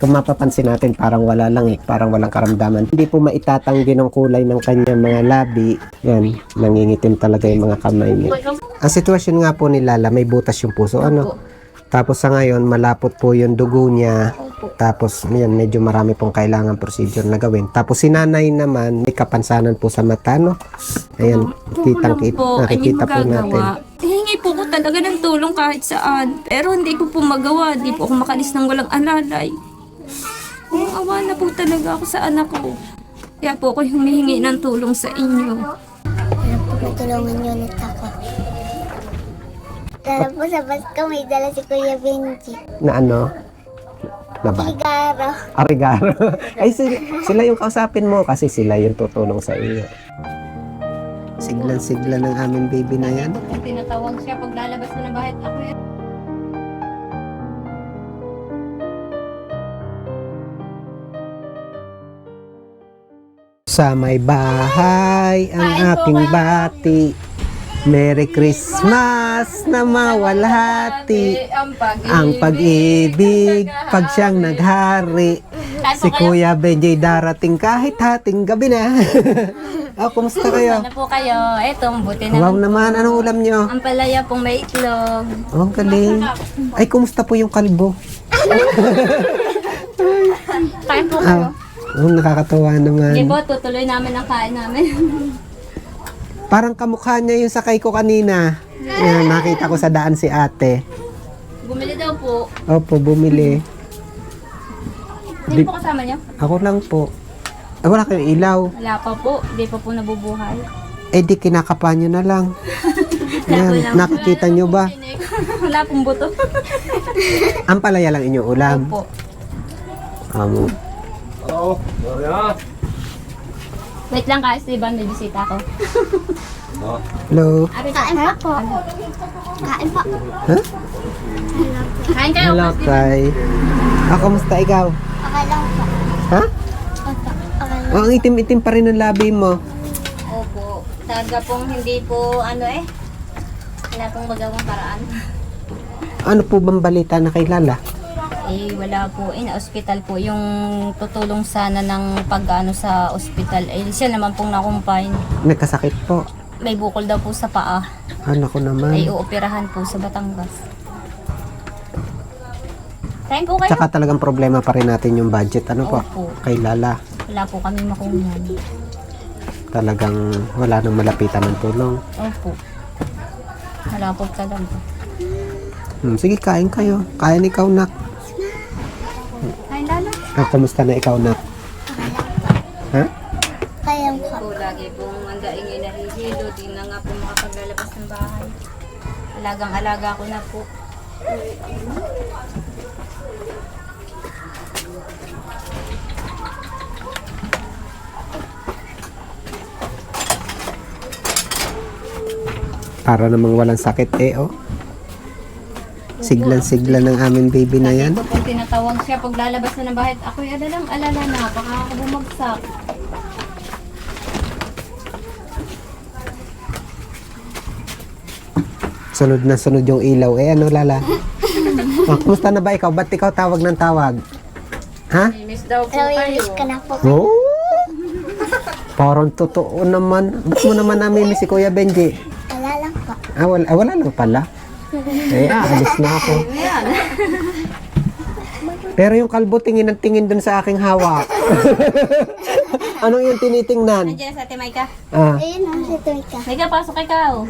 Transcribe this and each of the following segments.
Kung mapapansin natin, parang wala lang parang walang karamdaman. Hindi po maitatanggi ng kulay ng kanyang mga labi. Yan, nangingitim talaga yung mga kamay niya. Ang sitwasyon nga po ni Lala, may butas yung puso, ano? Tapos sa ngayon, malapot po yung dugo niya. Tapos, yan, medyo marami pong kailangan procedure na gawin. Tapos si nanay naman, may kapansanan po sa mata, no? Ayan, nakikita po natin. Hingi po ko talaga ng tulong kahit saan. Pero hindi ko po magawa. Hindi po ako makalis ng walang alalay. Awa na po talaga ako sa anak ko. Kaya po ako humihingi ng tulong sa inyo. Ano po natulungan niyo ulit ako? Dala po sa Pasko, may dala si Kuya Benji. Na ano? Na ba? Sigaro. Arigaro. Ay, sila yung kausapin mo kasi sila yung tutulong sa iyo. Siglan-siglan ng aming baby na yan. Tinatawag siya pag lalabas na ng bahay. Ako yan. Sa may bahay ang aking bati. Merry Christmas na mawalhati. Ang pag-ibig pag siyang naghari. Si Kuya Benji darating kahit hating gabi na. Oh, kumusta kayo? Ano po kayo? Eto, buti na. Wow naman, anong ulam nyo? Ang palaya pong may itlog. Oh, galing. Ay, kumusta po yung kalbo? Kain po kayo. Oh, nakakatawa naman. Sige po, tutuloy namin ang kain namin. Parang kamukha niya yung sakay ko kanina. Yan, nakita ko sa daan si ate. Bumili daw po. Opo, bumili. Hindi po kasama niyo? Ako lang po. Wala kayong ilaw. Wala pa po. Hindi pa po nabubuhay. Eh di kinakapa nyo na lang. Yan, nakikita nyo ba? Wala pong buto. Ang palaya lang inyong ulam. Opo. Wait lang guys, diba may bisita ko. Hello. Kain pa po. Kain pa. Huh? Kain kayo. Hello, Kai. Kamusta ikaw? Okay lang po. Ha? Okay lang. Oh, ang itim-itim pa rin ang labi mo. Opo. Talaga pong hindi po wala pong magawang paraan. Ano po bang balita na kay Lala? Eh, wala po. Na-hospital po. Yung tutulong sana ng pag-ano sa hospital. Eh, siya naman pong na-confine. Nagkasakit po. May bukol daw po sa paa. Ano ko naman. Ay, uoperahan po sa Batangas. Kain po kayo. Tsaka talagang problema pa rin natin yung budget. Ano po? Opo. Kay Lala. Wala po kami makunyan. Talagang wala nang malapitan ng tulong. Opo. Wala po talaga. Sige, kain kayo. Kain ikaw, nak. Kain lalo. Kamusta na ikaw, nak? Ha? Kaya ko. Po, lagi pong andaingin na hihilo. Di na nga po makapaglalabas ng bahay. Alagang-alaga ko na po. Para namang walang sakit oh. Siglan-siglan ng aming baby na yan. Ito po tinatawag siya pag lalabas na ng bahay. Ako'y alala na. Baka ako bumagsak. Sunod na sunod yung ilaw. Ano, Lala? Kumusta na ba ikaw? Ba't ikaw tawag ng tawag? Ha? Miss daw po Nawilinis kayo. ka na po. Oh! Parang totoo naman. Ba't mo naman namin si Kuya Benji? Wala lang po. Wala lang pala. Alis na ako. Pero yung kalbo tingin ng tingin dun sa aking hawak. Anong yung tinitingnan? Nandiyan sa ate Maika. Ayun ang si Tuika. Maika, pasok ikaw.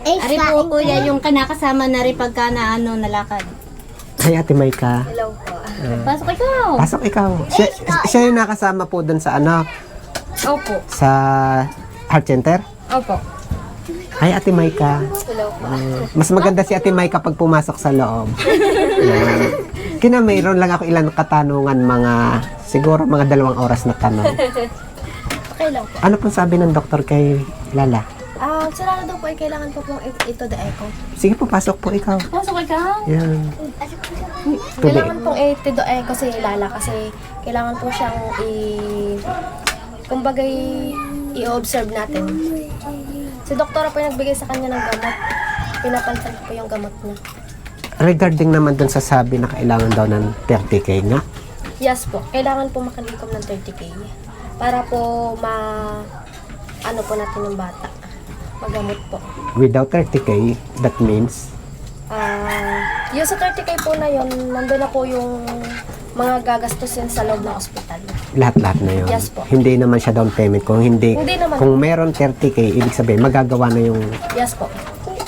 Ari po kuya yung kanakasama na rin pagka na nalakad. Ay, Ate Maika. Hello po. Pasok ikaw. Pasok ikaw. Siya yung nakasama po dun sa Opo. sa heart center. Opo. Ay, Ate Maika. Hello po. Mas maganda si Ate Maika pag pumasok sa loob. Kina mayroon lang ako ilang katanungan, siguro mga 2 oras na tanong. Okay lang po. Ano pong sabi ng doktor kay Lala? Sa Lala daw po ay kailangan po pong ito the echo. Sige po, pasok po ikaw. Pasok ikaw. Yan. Kailangan pong ito the echo si Lala kasi kailangan po siyang kumbaga i-observe natin. Si doktora po yung nagbigay sa kanya ng gamot. Pinapalitan po yung gamot niya. Regarding naman dun sa sabi na kailangan daw ng 30K nga. Yes po, kailangan po makalikom ng 30K para po ano po natin yung bata. Magamot po. Without 30K, that means Yung sa 30K po na yun, nandun na po yung mga gagastusin sa loob ng ospital. lahat-lahat na yun. Yes po. Hindi naman siya down payment. Kung hindi, Hindi naman. kung meron 30K, ibig sabihin, magagawa na yung... Yes po.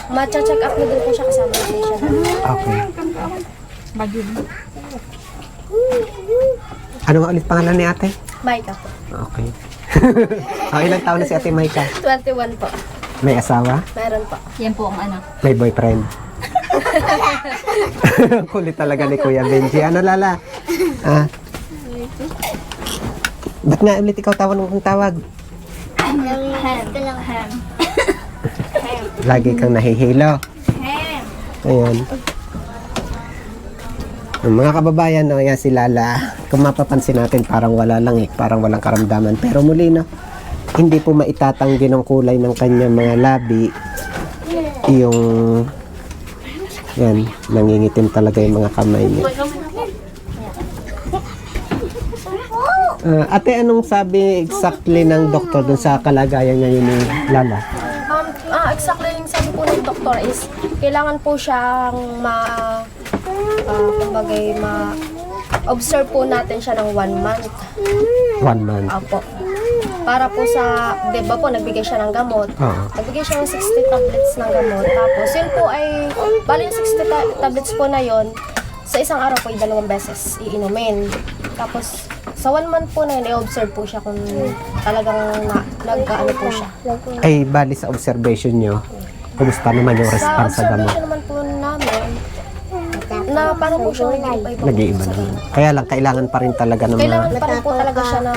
Macha-check up na din po siya kasama ng patient. Okay. Ano nga ulit pangalan ni ate? Maika po. Okay. Ilang taon na si ate Maika? 21 po. May asawa? Meron po. Yan po ang anak. May boyfriend? Kulit talaga ni Kuya Benji. Ano Lala? Ba't nga ulit ikaw tawag ng tawag? Namimiss ko lang. Lagi kang nahihilo. Ayan. Mga kababayan, no, yan si Lala. Kung mapapansin natin, parang wala lang parang walang karamdaman. Pero muli, no, hindi po maitatanggi ng kulay ng kanyang mga labi. Yung, yan, nangingitim talaga yung mga kamay niya. Ate, anong sabi exactly ng doktor dun sa kalagayan ngayon ni Lala? Exactly yung sabi po ng doktor is kailangan po siyang observe po natin siya ng 1 month. 1 month. Apo. Para po sa, di ba po, nagbigay siya ng gamot. Oo. Nagbigay siya ng 60 tablets ng gamot. Tapos, yun po ay, bali yung 60 tablets po na yun, sa isang araw po ay 2 beses iinumin. Tapos, sa 1 month po na yun, i-observe po siya kung talagang nag-ano po siya. Ay, bali sa observation nyo, kumusta naman yung Sa response sa gamot? observation naman po namin, na parang po siya nag-iiba-iba po. Nag-iiba naman. Kaya lang, kailangan pa rin talaga ng mga... Kailangan pa rin po talaga siya na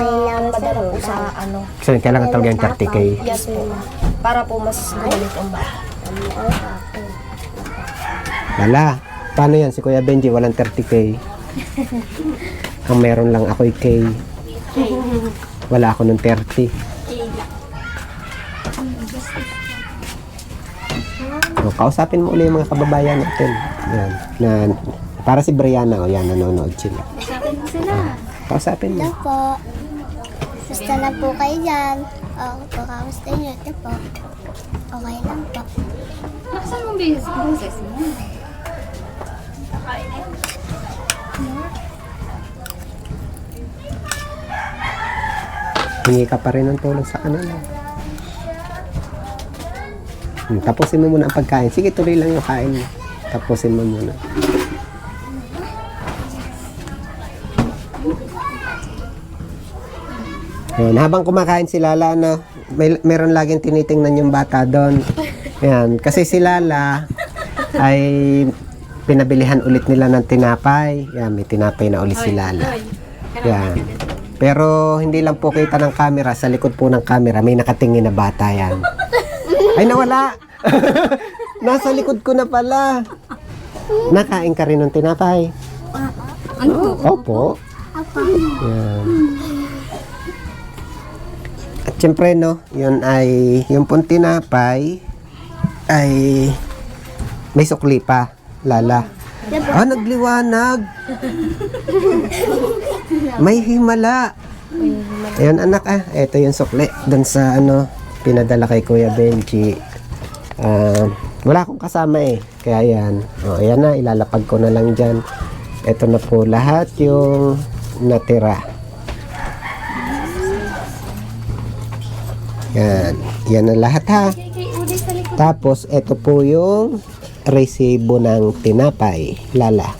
madala po sa ano. So, kailangan talaga yung 30K. Yes po. Para po mas gumalit ang bata. Lala, paano yan? Si Kuya Benji, walang 30K. Ang meron lang ako'y K. Wala ako ng 30. O, kausapin mo ulit yung mga kababayan natin. Yan. Para si Brianna, o yan, nanonood sila. Kausapin mo sila. Kausapin mo. Ito po. Basta na po kayo dyan. O, kamusta nyo? Ito po. Okay lang po. Nakasal mong boses mo. Hingi ka pa rin ng tulong sa kanila. Tapusin mo muna ang pagkain. Sige, tuloy lang yung kain mo. Tapusin mo muna. Ayan, habang kumakain si Lala, no, meron laging tinitingnan yung bata doon. Ayan, kasi si Lala ay pinabilihan ulit nila ng tinapay. Ayan, may tinapay na ulit si Lala. Ayan. Pero hindi lang po kita ng camera. Sa likod po ng camera, may nakatingin na bata yan. Ay, nawala! Nasa likod ko na pala. Nakain ka rin ng tinapay? Ano po? Opo. Yan. At syempre, no, yun ay, yung pong tinapay ay may sukli pa, Lala. Nagliwanag. May himala. Ayan, anak, ito yung sukli. Doon sa, pinadala kay Kuya Benji. Wala akong kasama kaya yan. Ayan na, ilalapag ko na lang dyan. Ito na po lahat yung natira. Yan. Yan na lahat ha. Tapos, ito po yung resibo ng tinapay. Lala.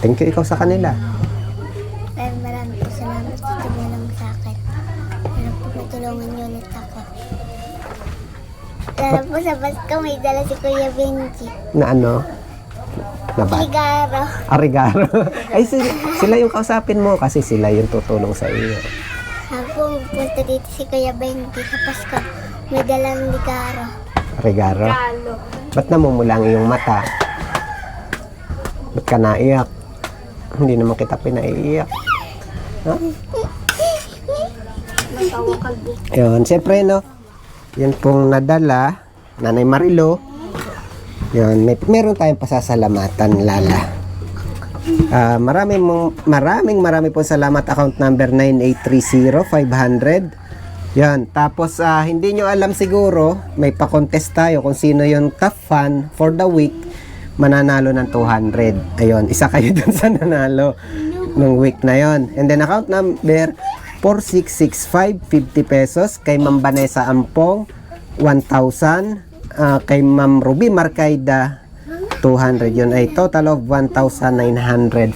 Thank you ikaw sa kanila. Marami po salamat sa tumulong sa akin. Alam po matulungan niyo ulit ako. Alam po sa Pasko may dala si Kuya Benji. Na ano? Na ba? Ligaro. Arigaro. Ay, sila yung kausapin mo kasi sila yung tutulong sa iyo. Sabi po punta dito si Kuya Benji sa Pasko. May dalang ligaro. Arigaro. Ba't namumula ang iyong mata? Ba't ka naiyak? Hindi naman kita pinaiiyak. Ha? Yun, siyempre, no? Yan pong nadala, Nanay Marilo. Yan, meron tayong pasasalamatan, Lala. Maraming po salamat. Account number 9830500. Yan, tapos hindi nyo alam siguro, may pa-contest tayo kung sino yung top fan for the week, mananalo ng 200. Ayun, isa kayo dun sa nanalo ng week na yon. And then account number 4665, 50 pesos. Kay Ma'am Vanessa Ampong, 1,000. Kay Ma'am Ruby Marcaida, 200. Yun ay total of 1,950.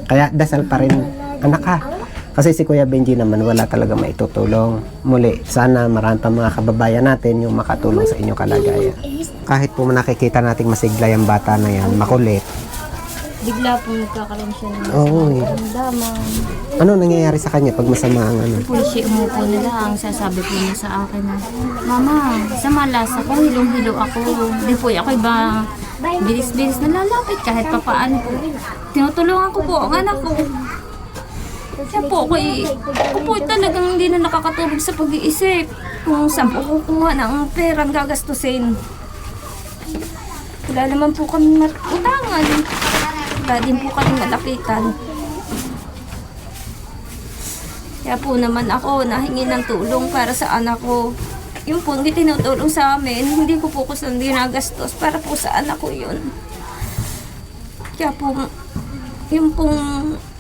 Kaya dasal pa rin, anak ha. Kasi si Kuya Benji naman wala talaga maitutulong. Muli, sana marami pa mga kababayan natin yung makatulong sa inyong kalagayan. Kahit po nakikita nating masigla yung bata na yan, makulit. Bigla po nagkakaroon siya ng Oo, damdaman. ano nangyayari sa kanya pag masama ang ano? Po siya umupo na lang, sasabi po niya sa akin na, Mama, sa malas ako, hilong-hilo ako. Di po ako iba bilis-bilis na lalapit kahit papaano po. Tinutulungan ko po ang anak ko. Kaya po ako talagang hindi na nakakatulog sa pag-iisip kung saan po kukuha ng perang gagastusin. Wala naman po kami utangan. Wala din po kami malapitan. Kaya po naman ako nahingi ng tulong para sa anak ko. Yung po hindi tinutulong sa amin, hindi ko po kusang ginagastos para po sa anak ko yun. Kaya po, yung pong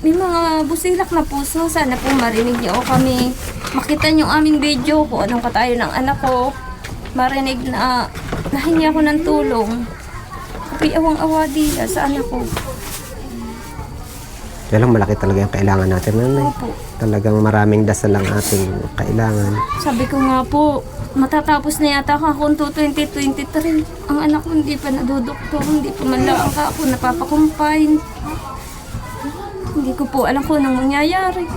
may mga busilak na puso, sana po marinig niyo kami. Makita niyo ang aming video ko, anong katayo ng anak ko. Marinig na nahingi ako ng tulong. Ako'y awang-awa dila sa anak ko. Kaya lang malaki talaga yung kailangan natin. Nanay. Opo. Talagang maraming dasal ang ating kailangan. Sabi ko nga po, matatapos na yata ako 2023. Ang anak ko hindi pa nadudoktor, hindi pa man lang ako napapakumpine. Hindi ko po alam kung anong mangyayari.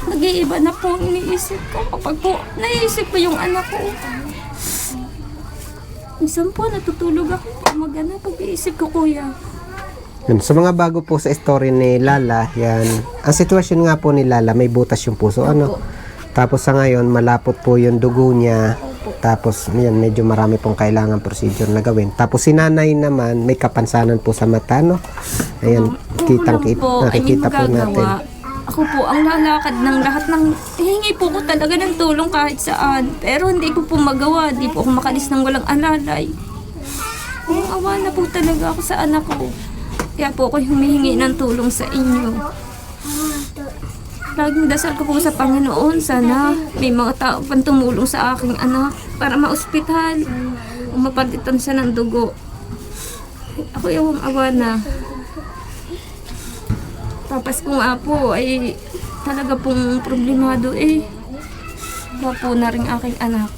Nag-iiba na po ang iniisip ko kapag po naiisip ko yung anak ko. Minsan po natutulog ako mag-ana pag-iisip ko, kuya. Yun, sa mga bago po sa story ni Lala, yan. Ang sitwasyon nga po ni Lala, may butas yung puso. Ano? Tapos sa ngayon, malapot po yung dugo niya. Tapos, yan, medyo marami pong kailangan procedure na gawin. Tapos si nanay naman, may kapansanan po sa mata, no? Ayan, nakikita po natin. Ako po ang lalakad ng lahat ng hihingi po ko talaga ng tulong kahit saan. Pero hindi ko po magawa. Hindi po ako makalis ng walang alalay. Awa na po talaga ako sa anak ko. Kaya po ako humihingi ng tulong sa inyo. Laging dasal ko po sa Panginoon. Sana may mga tao pang tumulong sa aking anak para ma-ospital. O mapalitan siya ng dugo. Ako yung awa na. Papas ko nga po ay talaga pong problemado eh. Wala po na rin aking anak.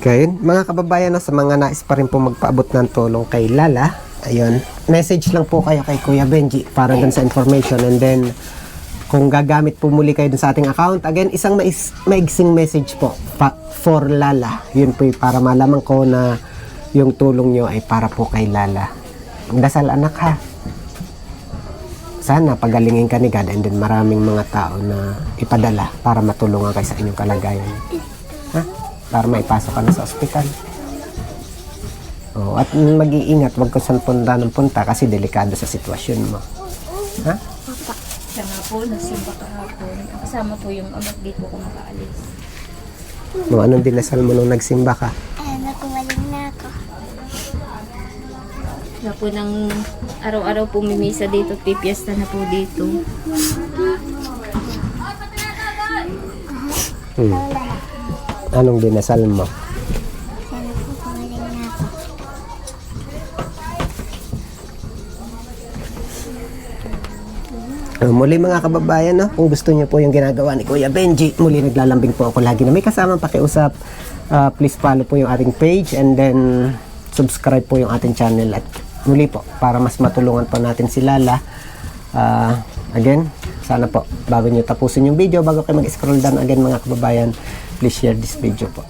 Okay, mga kababayan, sa mga nais pa rin po magpaabot ng tulong kay Lala, ayun, message lang po kayo kay Kuya Benji para dun sa information. And then, kung gagamit po muli kayo dun sa ating account, again, isang maigsing message po for Lala. Yun po para malaman ko na yung tulong nyo ay para po kay Lala. Dasal anak ha. Sana pagalingin ka ni God and then maraming mga tao na ipadala para matulungan kayo sa inyong kalagayan. Ha? Para maipasok ka na sa ospital. Oh, at mag-iingat, wag ka saan punta ng punta kasi delikado sa sitwasyon mo. Ha? Siya nga po, nasimba kahapon. Kasama po yung amak dito kung makaalis. No, anong dinasal mo nung nagsimba ka? Ayun na, kumaling na ako. Kaya po nang araw-araw po mimisa dito, pipiesta na po dito. Anong dinasal mo? Sana po kumaling na ako. Muli mga kababayan, no? Kung gusto niyo po yung ginagawa ni Kuya Benji, muli naglalambing po ako lagi na may kasamang pakiusap. Please follow po yung ating page and then subscribe po yung ating channel at muli po para mas matulungan po natin si Lala. Again, sana po bago nyo tapusin yung video, bago kayo mag-scroll down again mga kababayan, please share this video po.